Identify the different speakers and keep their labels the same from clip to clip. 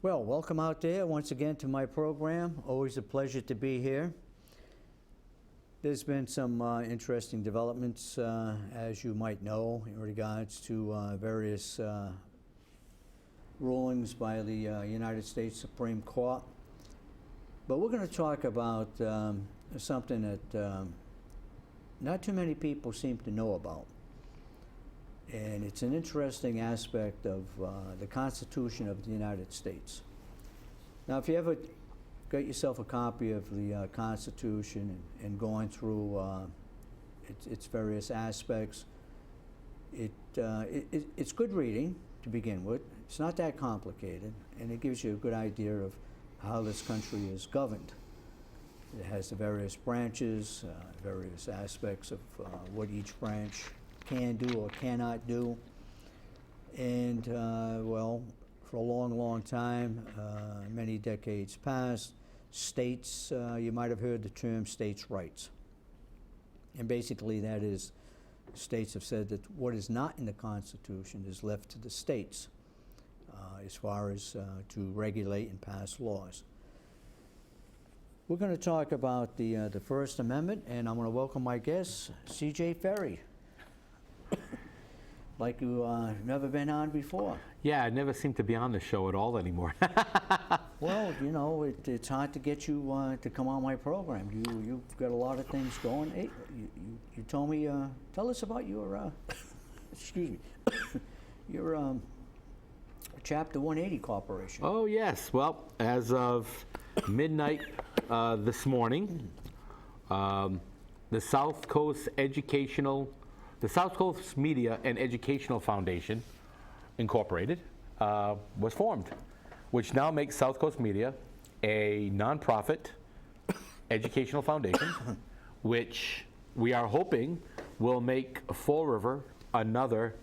Speaker 1: Well, welcome out there once again to my program. Always a pleasure to be here. There's been some interesting developments, as you might know, in regards to various rulings by the United States Supreme Court. But we're going to talk about something that not too many people seem to know about. And it's an interesting aspect of the Constitution of the United States. Now, if you ever got yourself a copy of the Constitution and going through its various aspects, it's good reading to begin with. It's not that complicated, and it gives you a good idea of how this country is governed. It has the various branches, various aspects of what each branch can do or cannot do. And, well, for a long, long time, many decades past, states, you might have heard the term states' rights. And basically that is, states have said that what is not in the Constitution is left to the states as far as to regulate and pass laws. We're going to talk about the First Amendment, and I'm going to welcome my guest, CJ Ferry. Like you never been on before.
Speaker 2: Yeah, I never seem to be on the show at all anymore.
Speaker 1: Well, you know, it's hard to get you to come on my program. You've got a lot of things going. Hey, you told me, tell us about your, excuse me, your Chapter 180 Corporation.
Speaker 2: Oh, yes. Well, as of midnight this morning, the South Coast Media and Educational Foundation, Incorporated, was formed, which now makes South Coast Media a nonprofit educational foundation, which we are hoping will make Fall River another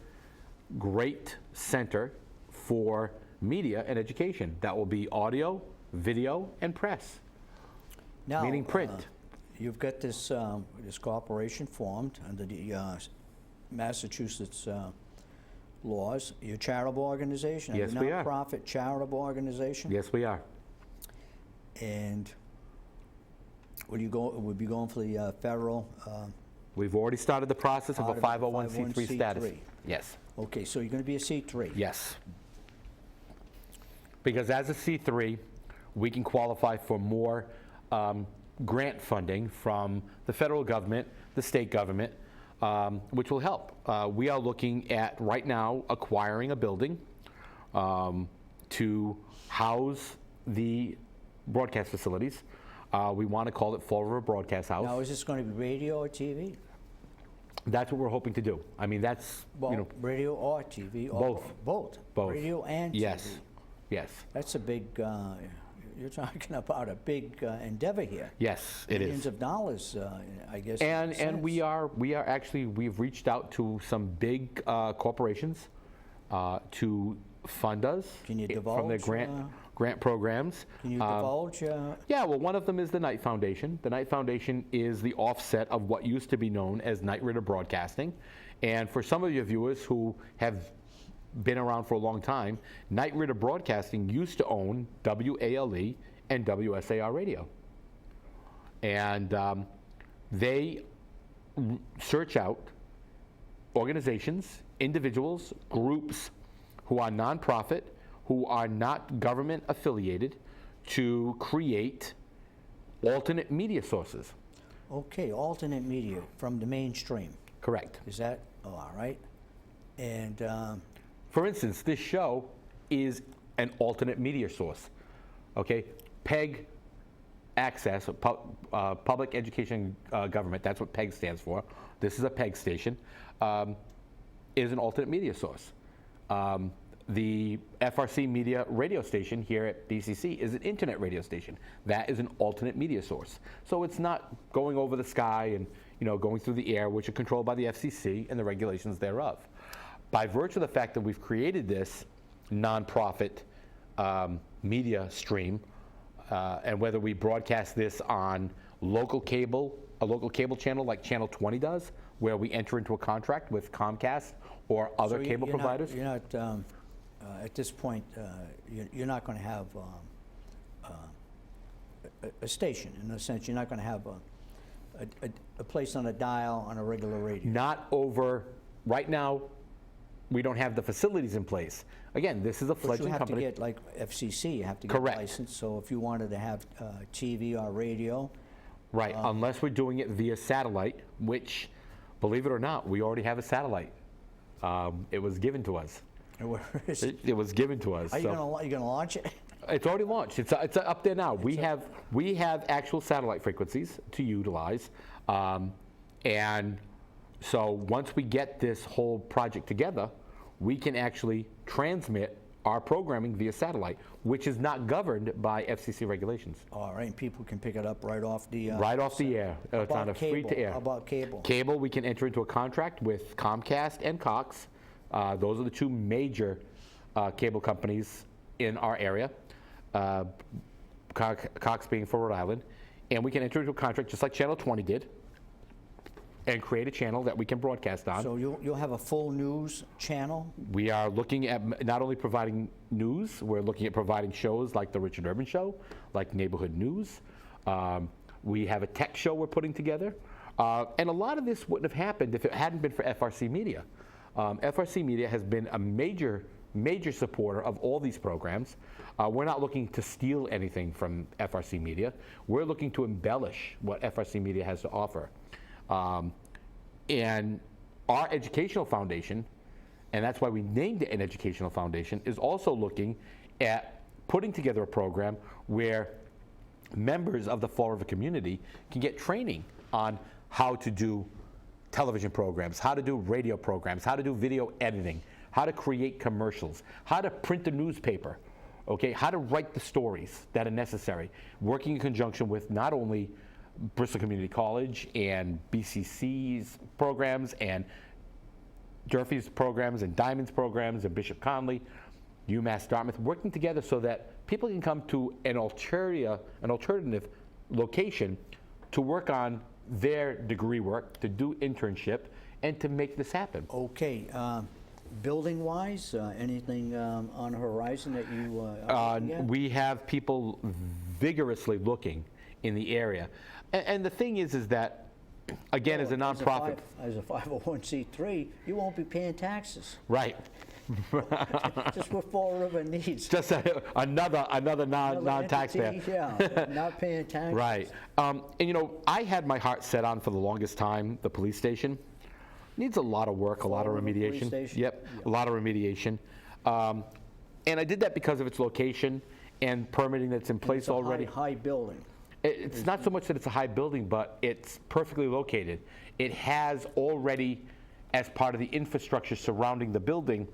Speaker 2: great center for media and education. That will be audio, video, and press,
Speaker 1: now,
Speaker 2: meaning print.
Speaker 1: You've got this this corporation formed under the Massachusetts laws. You're a charitable organization?
Speaker 2: Yes, we are.
Speaker 1: A nonprofit charitable organization?
Speaker 2: Yes, we are.
Speaker 1: And would be going for the federal?
Speaker 2: We've already started the process of a 501c3 status. Yes.
Speaker 1: Okay, so you're going to be a C3?
Speaker 2: Yes. Because as a C3, we can qualify for more grant funding from the federal government, the state government, which will help. We are looking at, right now, acquiring a building to house the broadcast facilities. We want to call it Fall River Broadcast House.
Speaker 1: Now, is this going to be radio or TV?
Speaker 2: That's what we're hoping to do. I mean, that's,
Speaker 1: well,
Speaker 2: you know.
Speaker 1: Radio or TV? Or
Speaker 2: both.
Speaker 1: Radio and TV?
Speaker 2: Yes. Yes.
Speaker 1: That's a big, you're talking about a big endeavor here.
Speaker 2: Yes, it is.
Speaker 1: Millions of dollars, I guess.
Speaker 2: And we are actually, we've reached out to some big corporations to fund us.
Speaker 1: Can you divulge?
Speaker 2: From their grant programs.
Speaker 1: Can you divulge?
Speaker 2: Yeah, well, one of them is the Knight Foundation. The Knight Foundation is the offset of what used to be known as Knight Ridder Broadcasting. And for some of your viewers who have been around for a long time, Knight Ridder Broadcasting used to own WALE and WSAR Radio. And they search out organizations, individuals, groups who are nonprofit, who are not government affiliated, to create alternate media sources.
Speaker 1: Okay, alternate media from the mainstream.
Speaker 2: Correct.
Speaker 1: Is that, all right. And
Speaker 2: for instance, this show is an alternate media source. Okay, PEG Access, Public Education Government, that's what PEG stands for. This is a PEG station, is an alternate media source. The FRC Media radio station here at BCC is an internet radio station. That is an alternate media source. So it's not going over the sky and, you know, going through the air, which are controlled by the FCC and the regulations thereof. By virtue of the fact that we've created this nonprofit media stream, and whether we broadcast this on a local cable channel like Channel 20 does, where we enter into a contract with Comcast or other cable providers.
Speaker 1: You're not at this point, you're not going to have a station. In a sense, you're not going to have a place on a dial on a regular radio.
Speaker 2: Not over, right now, we don't have the facilities in place. Again, this is a
Speaker 1: But
Speaker 2: fledgling
Speaker 1: you have
Speaker 2: company.
Speaker 1: to get, like FCC, you have to get
Speaker 2: Correct.
Speaker 1: licensed. So if you wanted to have TV or radio,
Speaker 2: Right, unless we're doing it via satellite, which, believe it or not, we already have a satellite. It was given to us.
Speaker 1: where is it?
Speaker 2: It was given to us.
Speaker 1: Are you
Speaker 2: so-
Speaker 1: going to launch it?
Speaker 2: It's already launched. It's up there now. We have actual satellite frequencies to utilize, and so once we get this whole project together, we can actually transmit our programming via satellite, which is not governed by FCC regulations.
Speaker 1: All right, and people can pick it up right off the...
Speaker 2: Right off the air. It's on a free-to-air.
Speaker 1: How about cable?
Speaker 2: Cable, we can enter into a contract with Comcast and Cox. Those are the two major cable companies in our area. Cox being for Rhode Island. And we can enter into a contract just like Channel 20 did and create a channel that we can broadcast on.
Speaker 1: So you'll have a full news channel?
Speaker 2: We are looking at not only providing news, we're looking at providing shows like The Richard Urban Show, like Neighborhood News. We have a tech show we're putting together. And a lot of this wouldn't have happened if it hadn't been for FRC Media. FRC Media has been a major supporter of all these programs. We're not looking to steal anything from FRC Media. We're looking to embellish what FRC Media has to offer. And our educational foundation, and that's why we named it an educational foundation, is also looking at putting together a program where members of the Fall River community can get training on how to do television programs, how to do radio programs, how to do video editing, how to create commercials, how to print a newspaper, okay, how to write the stories that are necessary, working in conjunction with not only Bristol Community College and BCC's programs and Durfee's programs and Diamond's programs and Bishop Conley, UMass Dartmouth, working together so that people can come to an alternative location to work on their degree work, to do internship, and to make this happen.
Speaker 1: Okay. Building-wise, anything on the horizon that you are looking at?
Speaker 2: We have people vigorously looking in the area. And the thing is that, again, as a nonprofit.
Speaker 1: As a 501c3, you won't be paying taxes.
Speaker 2: Right.
Speaker 1: Just what Fall River needs.
Speaker 2: Just another
Speaker 1: Another
Speaker 2: non-taxpayer.
Speaker 1: entity, yeah, not paying taxes.
Speaker 2: Right. And you know, I had my heart set on for the longest time the police station. Needs a lot of work, a lot of
Speaker 1: Fall River Police
Speaker 2: remediation.
Speaker 1: Station?
Speaker 2: Yep,
Speaker 1: Yeah.
Speaker 2: a lot of remediation. And I did that because of its location and permitting that's in place
Speaker 1: It's a
Speaker 2: already.
Speaker 1: high building.
Speaker 2: It's not so much that it's a high building, but it's perfectly located. It has already, as part of the infrastructure surrounding the building,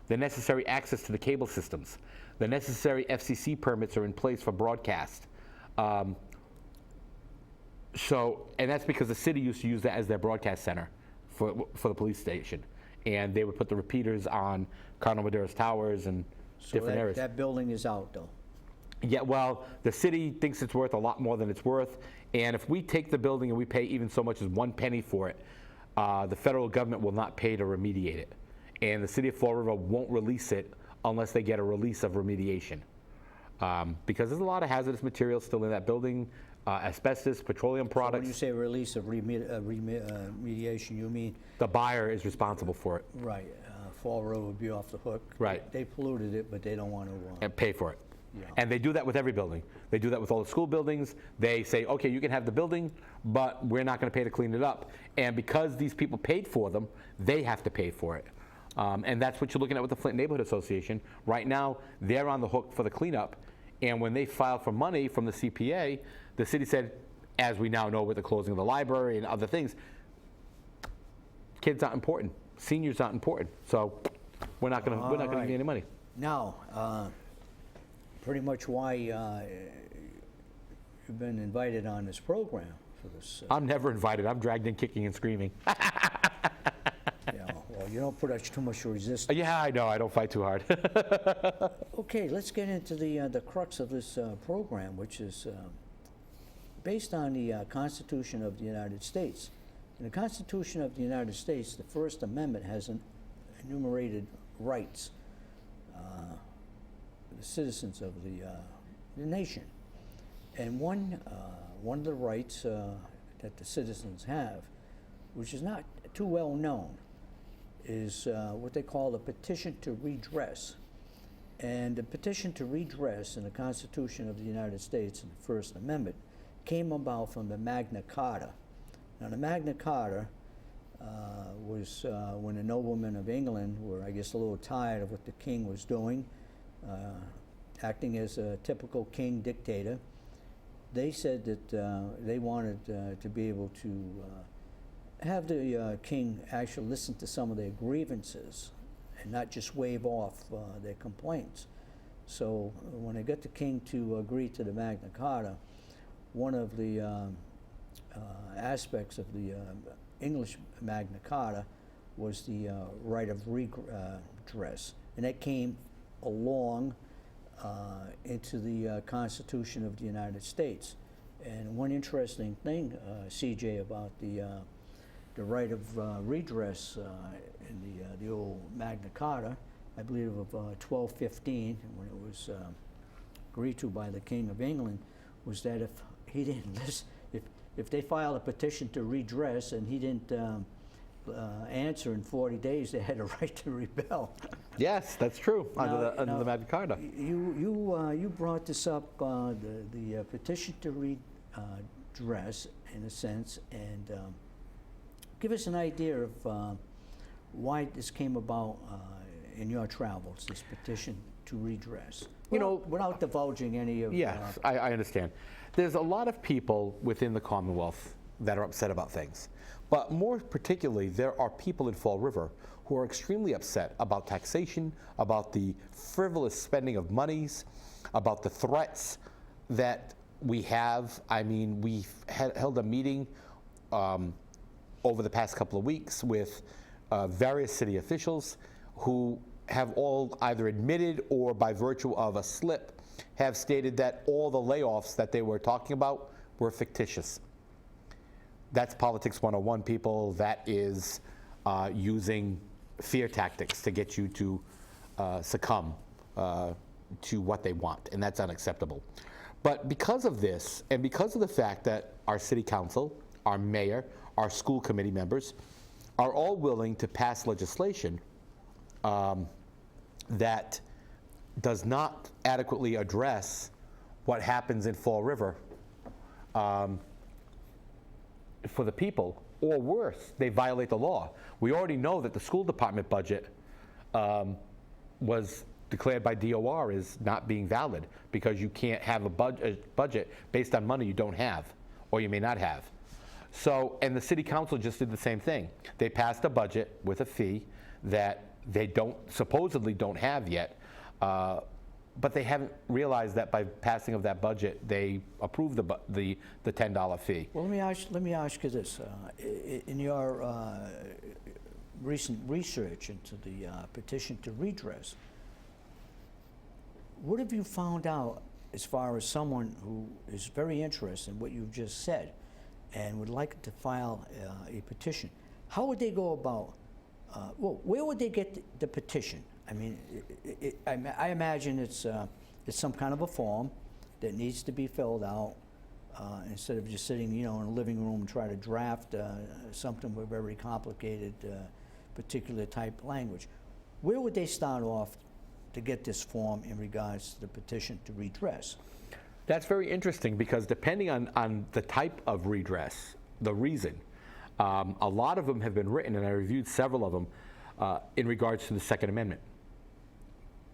Speaker 2: the necessary access to the cable systems. The necessary FCC permits are in place for broadcast. And that's because the city used to use that as their broadcast center for the police station. And they would put the repeaters on Cardinal Madeiras Towers and
Speaker 1: So
Speaker 2: different areas.
Speaker 1: that building is out, though.
Speaker 2: Yeah, well, the city thinks it's worth a lot more than it's worth, and if we take the building and we pay even so much as 1 penny for it, the federal government will not pay to remediate it, and the city of Fall River won't release it unless they get a release of remediation, because there's a lot of hazardous materials still in that building, asbestos, petroleum
Speaker 1: When
Speaker 2: products.
Speaker 1: you say release of remediation, you mean,
Speaker 2: The buyer is responsible for it
Speaker 1: right, Fall River would be off the hook.
Speaker 2: Right.
Speaker 1: They polluted it, but they don't want to.
Speaker 2: and pay for it.
Speaker 1: Yeah.
Speaker 2: And they do that with every building. They do that with all the school buildings. They say, okay, you can have the building, but we're not going to pay to clean it up. And because these people paid for them, they have to pay for it. And that's what you're looking at with the Flint Neighborhood Association. Right now, they're on the hook for the cleanup. And when they filed for money from the CPA, the city said, as we now know with the closing of the library and other things, kids aren't important. Seniors aren't important. So we're not going to give you any money.
Speaker 1: Now, pretty much why you've been invited on this program for this.
Speaker 2: I'm never invited. I'm dragged in kicking and screaming.
Speaker 1: Yeah, well, you don't put up too much resistance.
Speaker 2: Yeah, I know. I don't fight too hard.
Speaker 1: Okay, let's get into the crux of this program, which is based on the Constitution of the United States. In the Constitution of the United States, the First Amendment has enumerated rights. the citizens of the nation. And one of the rights that the citizens have, which is not too well known, is what they call the petition to redress. And the petition to redress in the Constitution of the United States in the First Amendment came about from the Magna Carta. Now, the Magna Carta was when the noblemen of England were, I guess, a little tired of what the king was doing, acting as a typical king dictator. They said that they wanted to be able to have the king actually listen to some of their grievances and not just wave off their complaints. So when they got the king to agree to the Magna Carta, one of the aspects of the English Magna Carta was the right of redress, and that came along into the Constitution of the United States. And one interesting thing, CJ, about the right of redress in the old Magna Carta, I believe of 1215, when it was agreed to by the King of England, was that if he didn't listen, if they filed a petition to redress and he didn't answer in 40 days, they had a right to rebel.
Speaker 2: Yes, that's true, under
Speaker 1: Now,
Speaker 2: the Magna Carta.
Speaker 1: You brought this up, the petition to redress, in a sense, and give us an idea of why this came about in your travels, this petition to redress. Without divulging any of...
Speaker 2: Yes, I understand. There's a lot of people within the Commonwealth that are upset about things. But more particularly, there are people in Fall River who are extremely upset about taxation, about the frivolous spending of monies, about the threats that we have. I mean, we've held a meeting over the past couple of weeks with various city officials who have all either admitted or by virtue of a slip have stated that all the layoffs that they were talking about were fictitious. That's politics 101, people. That is using fear tactics to get you to succumb to what they want, and that's unacceptable. But because of this, and because of the fact that our city council, our mayor, our school committee members are all willing to pass legislation that does not adequately address what happens in Fall River for the people, or worse, they violate the law. We already know that the school department budget was declared by DOR as not being valid because you can't have a budget based on money you don't have or you may not have. So, and the city council just did the same thing. They passed a budget with a fee that they supposedly don't have yet, but they haven't realized that by passing of that budget, they approved the $10 fee.
Speaker 1: Well, let me ask you this: in your recent research into the petition to redress, what have you found out as far as someone who is very interested in what you've just said and would like to file a petition? How would they go about? Where would they get the petition? I mean, I imagine it's some kind of a form that needs to be filled out instead of just sitting, in a living room and try to draft something with very complicated, particular type language. Where would they start off to get this form in regards to the petition to redress?
Speaker 2: That's very interesting because depending on the type of redress, the reason, a lot of them have been written, and I reviewed several of them in regards to the Second Amendment,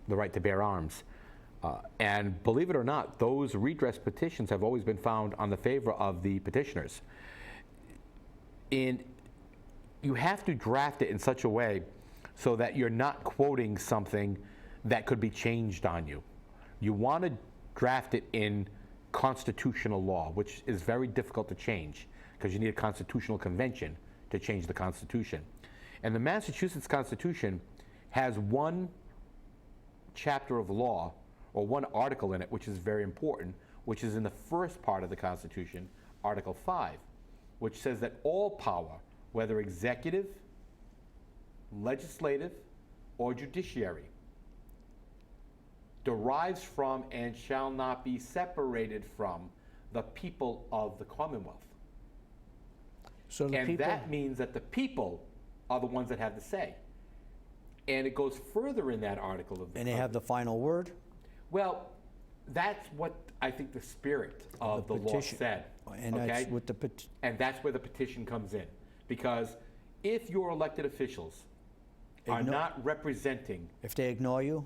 Speaker 2: the right to bear arms. And believe it or not, those redress petitions have always been found on the favor of the petitioners. And you have to draft it in such a way so that you're not quoting something that could be changed on you. You want to draft it in constitutional law, which is very difficult to change because you need a constitutional convention to change the Constitution. And the Massachusetts Constitution has one chapter of law, or one article in it, which is very important, which is in the first part of the Constitution, Article 5, which says that all power, whether executive, legislative, or judiciary, derives from and shall not be separated from the people of the Commonwealth.
Speaker 1: So the
Speaker 2: And
Speaker 1: people,
Speaker 2: that means that the people are the ones that have the say. And it goes further in that article of the
Speaker 1: and they have the final word?
Speaker 2: Well, that's what I think the spirit of the law
Speaker 1: petition.
Speaker 2: said.
Speaker 1: And
Speaker 2: okay?
Speaker 1: that's what the
Speaker 2: And that's where the petition comes in. Because if your elected officials are not representing,
Speaker 1: if they ignore you,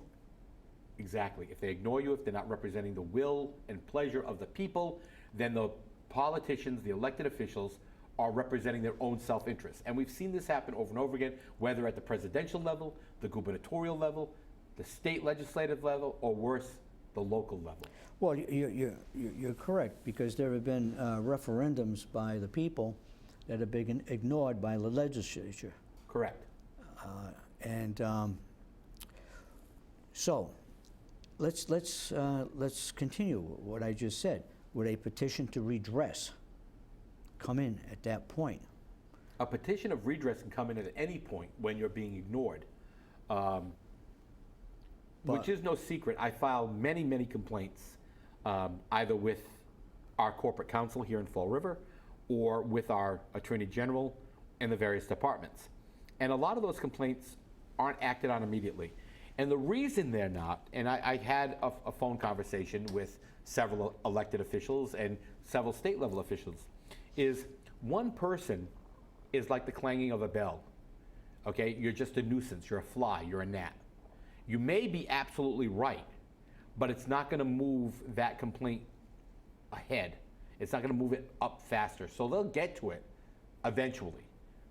Speaker 2: exactly, if they ignore you, if they're not representing the will and pleasure of the people, then the politicians, the elected officials, are representing their own self-interest. And we've seen this happen over and over again, whether at the presidential level, the gubernatorial level, the state legislative level, or worse, the local level.
Speaker 1: well, you're correct, because there have been referendums by the people that have been ignored by the legislature.
Speaker 2: Correct.
Speaker 1: So, let's continue what I just said. Would a petition to redress come in at that point?
Speaker 2: A petition of redress can come in at any point when you're being ignored. Which is no secret. I filed many, many complaints, either with our corporate counsel here in Fall River or with our Attorney General and the various departments. And a lot of those complaints aren't acted on immediately. And the reason they're not, and I had a phone conversation with several elected officials and several state level officials, is one person is like the clanging of a bell. Okay, you're just a nuisance, you're a fly, you're a gnat. You may be absolutely right, but it's not going to move that complaint ahead. It's not going to move it up faster. So they'll get to it eventually,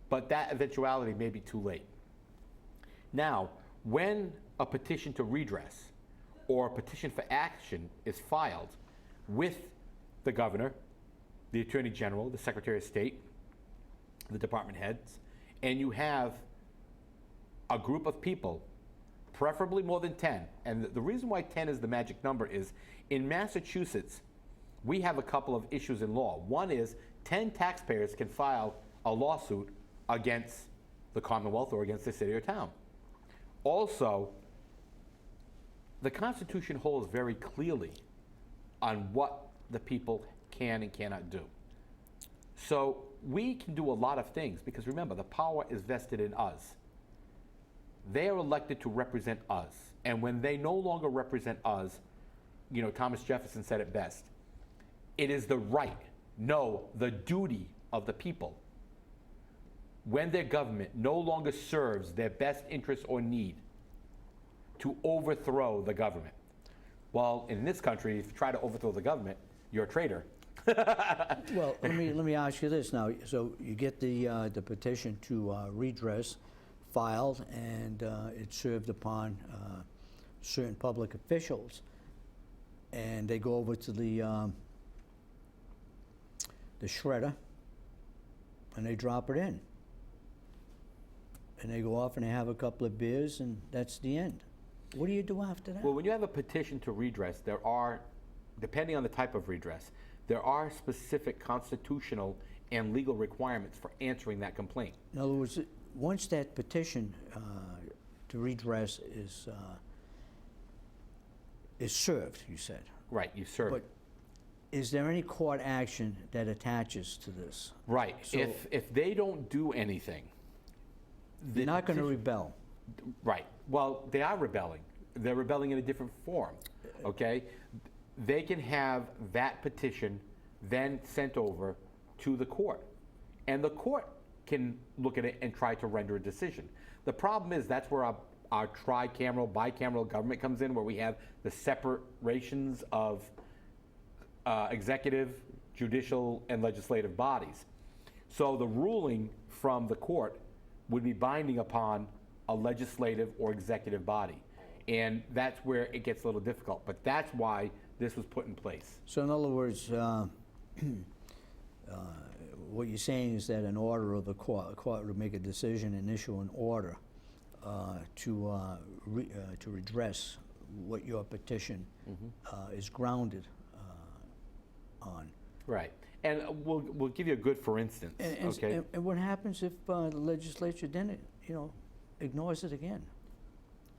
Speaker 2: but that eventuality may be too late. Now, when a petition to redress or a petition for action is filed with the governor, the Attorney General, the Secretary of State, the department heads, and you have a group of people, preferably more than 10. And the reason why 10 is the magic number is in Massachusetts, we have a couple of issues in law. One is 10 taxpayers can file a lawsuit against the Commonwealth or against the city or town. Also, the Constitution holds very clearly on what the people can and cannot do. So we can do a lot of things because remember, the power is vested in us. They are elected to represent us. And when they no longer represent us, you know, Thomas Jefferson said it best. It is the right, no, the duty of the people, when their government no longer serves their best interest or need, to overthrow the government. Well, in this country, if you try to overthrow the government, you're a traitor.
Speaker 1: Well, let me ask you this now. So you get the petition to redress filed, and it's served upon certain public officials, and they go over to the shredder, and they drop it in, and they go off and they have a couple of beers, and that's the end. What do you do after that?
Speaker 2: Well, when you have a petition to redress, there are, depending on the type of redress, there are specific constitutional and legal requirements for answering that complaint.
Speaker 1: In other words, once that petition to redress is served, you said.
Speaker 2: Right, you serve
Speaker 1: But
Speaker 2: it.
Speaker 1: is there any court action that attaches to this?
Speaker 2: Right,
Speaker 1: So
Speaker 2: if they don't do anything.
Speaker 1: they're not going to rebel.
Speaker 2: Right, well, they are rebelling. They're rebelling in a different form, okay? They can have that petition then sent over to the court. And the court can look at it and try to render a decision. The problem is that's where our tricameral, bicameral government comes in, where we have the separations of executive, judicial, and legislative bodies. So the ruling from the court would be binding upon a legislative or executive body. And that's where it gets a little difficult. But that's why this was put in place.
Speaker 1: So in other words, what you're saying is that an order of the court would make a decision and issue an order to redress what your petition is grounded on.
Speaker 2: Right. And we'll give you a good for instance, okay?
Speaker 1: And what happens if the legislature then, ignores it again?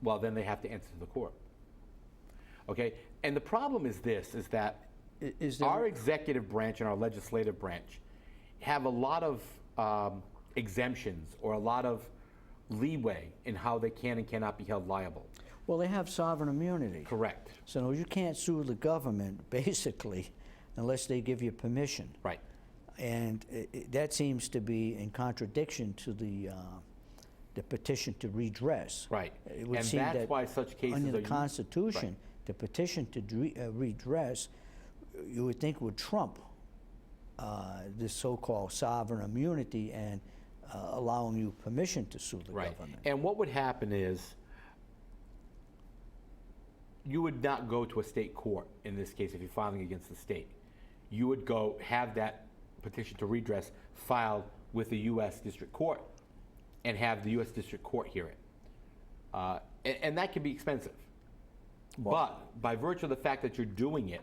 Speaker 2: Well, then they have to answer to the court. Okay? And the problem is this, is that
Speaker 1: Is there,
Speaker 2: our executive branch and our legislative branch have a lot of exemptions or a lot of leeway in how they can and cannot be held liable.
Speaker 1: well, they have sovereign immunity.
Speaker 2: Correct.
Speaker 1: So you can't sue the government, basically, unless they give you permission.
Speaker 2: Right.
Speaker 1: And that seems to be in contradiction to the petition to redress.
Speaker 2: Right.
Speaker 1: It would
Speaker 2: And
Speaker 1: seem
Speaker 2: that's
Speaker 1: that
Speaker 2: why such cases
Speaker 1: under
Speaker 2: are
Speaker 1: the
Speaker 2: used-
Speaker 1: Constitution,
Speaker 2: Right.
Speaker 1: the petition to redress, you would think would trump this so-called sovereign immunity and allowing you permission to sue the
Speaker 2: Right.
Speaker 1: government.
Speaker 2: And what would happen is you would not go to a state court in this case if you're filing against the state. You would go have that petition to redress filed with the U.S. District Court and have the U.S. District Court hear it. And that can be expensive. But by virtue of the fact that you're doing it,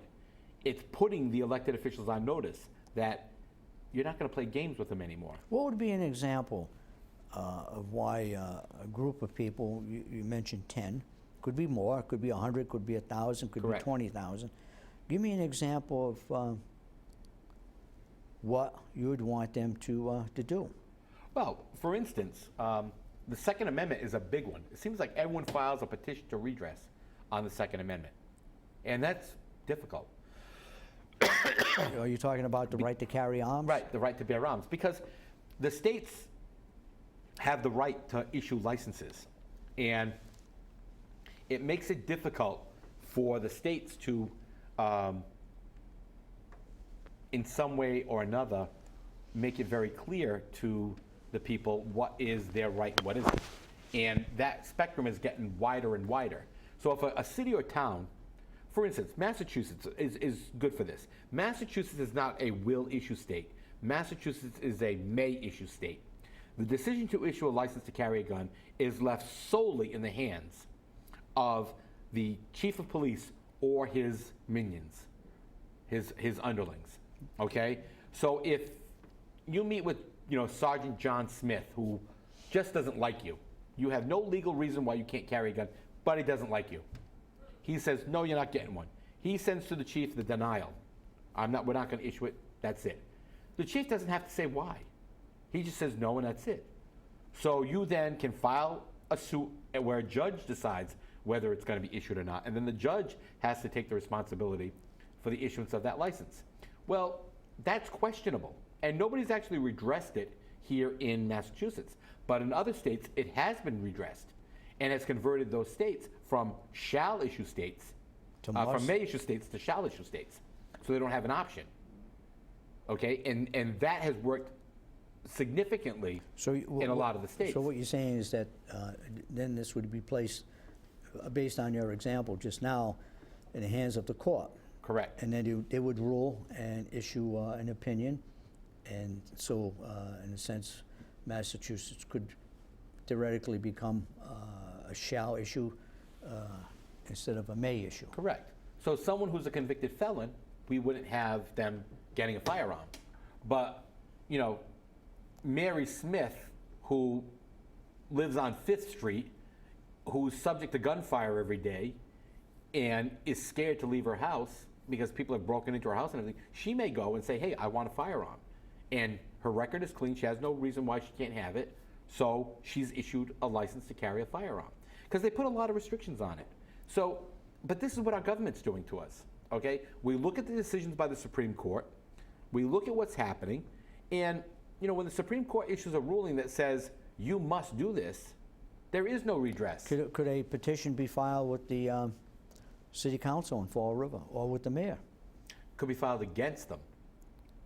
Speaker 2: it's putting the elected officials on notice that you're not going to play games with them anymore.
Speaker 1: What would be an example of why a group of people, you mentioned 10, could be more, could be 100, could be 1,000, could
Speaker 2: Correct.
Speaker 1: be 20,000. Give me an example of what you would want them to do.
Speaker 2: Well, for instance, the Second Amendment is a big one. It seems like everyone files a petition to redress on the Second Amendment. And that's difficult.
Speaker 1: Are you talking about the right to carry arms?
Speaker 2: Right, the right to bear arms. Because the states have the right to issue licenses. And it makes it difficult for the states to, in some way or another, make it very clear to the people what is their right and what isn't. And that spectrum is getting wider and wider. So if a city or town, for instance, Massachusetts is good for this. Massachusetts is not a will issue state. Massachusetts is a may issue state. The decision to issue a license to carry a gun is left solely in the hands of the chief of police or his minions, his underlings, okay? So if you meet with, Sergeant John Smith, who just doesn't like you, you have no legal reason why you can't carry a gun, but he doesn't like you. He says, no, you're not getting one. He sends to the chief the denial. We're not going to issue it, that's it. The chief doesn't have to say why. He just says no and that's it. So you then can file a suit where a judge decides whether it's going to be issued or not. And then the judge has to take the responsibility for the issuance of that license. Well, that's questionable. And nobody's actually redressed it here in Massachusetts. But in other states, it has been redressed and has converted those states from shall issue states, from may issue states to shall issue states. So they don't have an option. Okay, and that has worked significantly in a lot of the states.
Speaker 1: So what you're saying is that then this would be placed, based on your example just now, in the hands of the court.
Speaker 2: Correct.
Speaker 1: And then they would rule and issue an opinion. And so, in a sense, Massachusetts could theoretically become a shall issue instead of a may issue.
Speaker 2: Correct. So someone who's a convicted felon, we wouldn't have them getting a firearm. But, Mary Smith, who lives on 5th Street, who's subject to gunfire every day and is scared to leave her house because people have broken into her house and everything, she may go and say, hey, I want a firearm. And her record is clean. She has no reason why she can't have it. So she's issued a license to carry a firearm. Because they put a lot of restrictions on it. So, but this is what our government's doing to us, okay? We look at the decisions by the Supreme Court. We look at what's happening. And, when the Supreme Court issues a ruling that says, you must do this, there is no redress.
Speaker 1: Could a petition be filed with the city council in Fall River or with the mayor?
Speaker 2: Could be filed against them.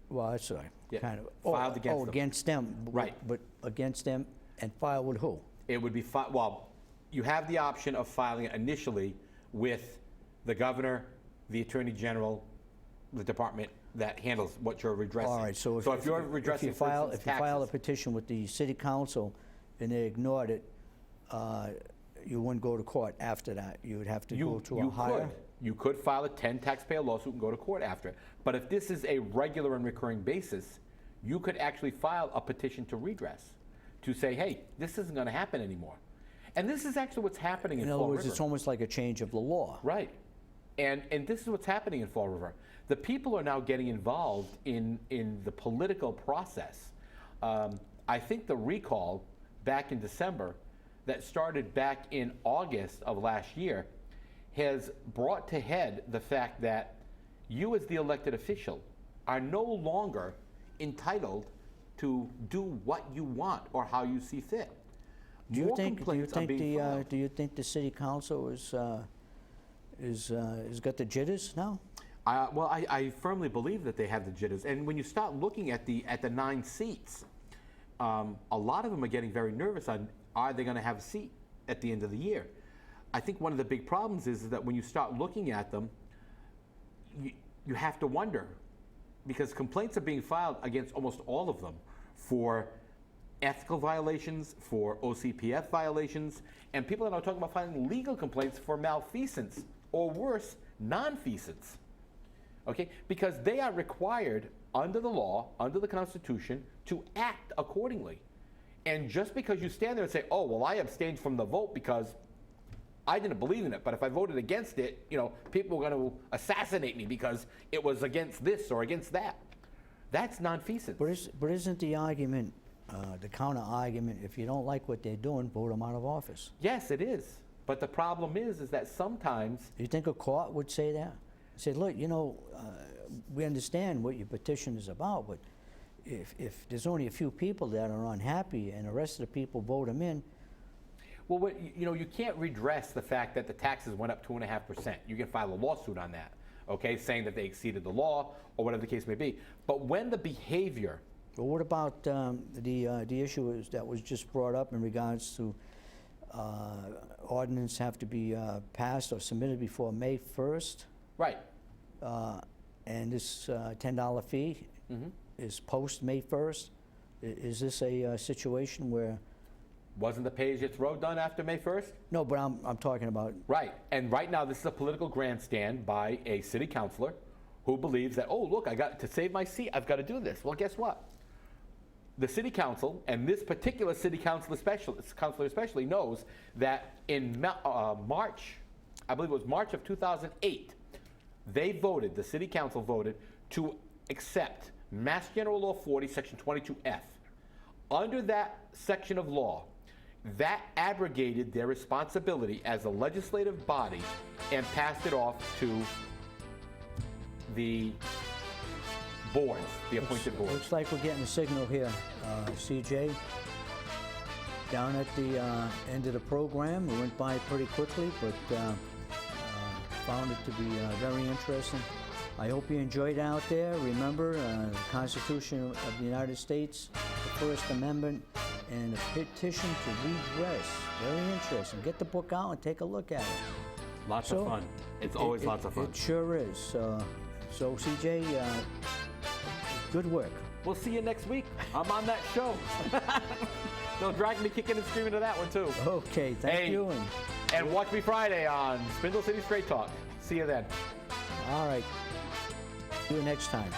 Speaker 1: Well, that's right.
Speaker 2: Yeah,
Speaker 1: Kind of.
Speaker 2: filed against them.
Speaker 1: Against them.
Speaker 2: Right.
Speaker 1: But against them and filed with who?
Speaker 2: It would be, you have the option of filing it initially with the governor, the attorney general, the department that handles what you're redressing.
Speaker 1: All right, so
Speaker 2: if you're redressing,
Speaker 1: if you file
Speaker 2: for instance,
Speaker 1: a
Speaker 2: taxes,
Speaker 1: petition with the city council and they ignored it, you wouldn't go to court after that. You would have to go to a higher.
Speaker 2: You could file a 10 taxpayer lawsuit and go to court after it. But if this is a regular and recurring basis, you could actually file a petition to redress, to say, hey, this isn't going to happen anymore. And this is actually what's happening in
Speaker 1: In other
Speaker 2: Fall
Speaker 1: words,
Speaker 2: River.
Speaker 1: it's almost like a change of the law.
Speaker 2: Right. And this is what's happening in Fall River. The people are now getting involved in the political process. I think the recall back in December that started back in August of last year has brought to head the fact that you as the elected official are no longer entitled to do what you want or how you see fit.
Speaker 1: Do you
Speaker 2: More
Speaker 1: think
Speaker 2: complaints are being filed.
Speaker 1: do you think the city council is got the jitters now?
Speaker 2: Well, I firmly believe that they have the jitters. And when you start looking at the 9 seats, a lot of them are getting very nervous on, are they going to have a seat at the end of the year? I think one of the big problems is that when you start looking at them, you have to wonder, because complaints are being filed against almost all of them for ethical violations, for OCPF violations, and people are now talking about filing legal complaints for malfeasance, or worse, nonfeasance. Okay? Because they are required under the law, under the Constitution, to act accordingly. And just because you stand there and say, oh, well, I abstained from the vote because I didn't believe in it, but if I voted against it, people are going to assassinate me because it was against this or against that. That's nonfeasance.
Speaker 1: But isn't the argument, the counter argument, if you don't like what they're doing, vote them out of office?
Speaker 2: Yes, it is. But the problem is that sometimes...
Speaker 1: Do you think a court would say that? Say, look, we understand what your petition is about, but if there's only a few people that are unhappy and the rest of the people vote them in.
Speaker 2: Well, you can't redress the fact that the taxes went up 2.5%. You can file a lawsuit on that, okay, saying that they exceeded the law or whatever the case may be. But when the behavior...
Speaker 1: Well, what about the issue that was just brought up in regards to ordinance have to be passed or submitted before May 1st?
Speaker 2: Right.
Speaker 1: And this $10 fee is post May 1st. Is this a situation where...
Speaker 2: Wasn't the pay-as-you-throw done after May 1st?
Speaker 1: No, but I'm talking about...
Speaker 2: Right. And right now, this is a political grandstand by a city councilor who believes that, oh, look, to save my seat, I've got to do this. Well, guess what? The city council, and this particular city councilor especially, knows that in March, I believe it was March of 2008, the city council voted to accept Mass General Law 40, Section 22F. Under that section of law, that abrogated their responsibility as a legislative body and passed it off to the boards, the appointed boards.
Speaker 1: Looks like we're getting a signal here, CJ. Down at the end of the program, we went by pretty quickly, but found it to be very interesting. I hope you enjoyed it out there. Remember, the Constitution of the United States, the First Amendment, and a petition to redress. Very interesting. Get the book out and take a look at it.
Speaker 2: Lots of fun. It's always lots of fun.
Speaker 1: It sure is. So CJ, good work.
Speaker 2: We'll see you next week. I'm on that show. They'll drag me kicking and screaming to that one, too.
Speaker 1: Okay, thank you.
Speaker 2: And watch me Friday on Spindle City Straight Talk. See you then.
Speaker 1: All right. See you next time.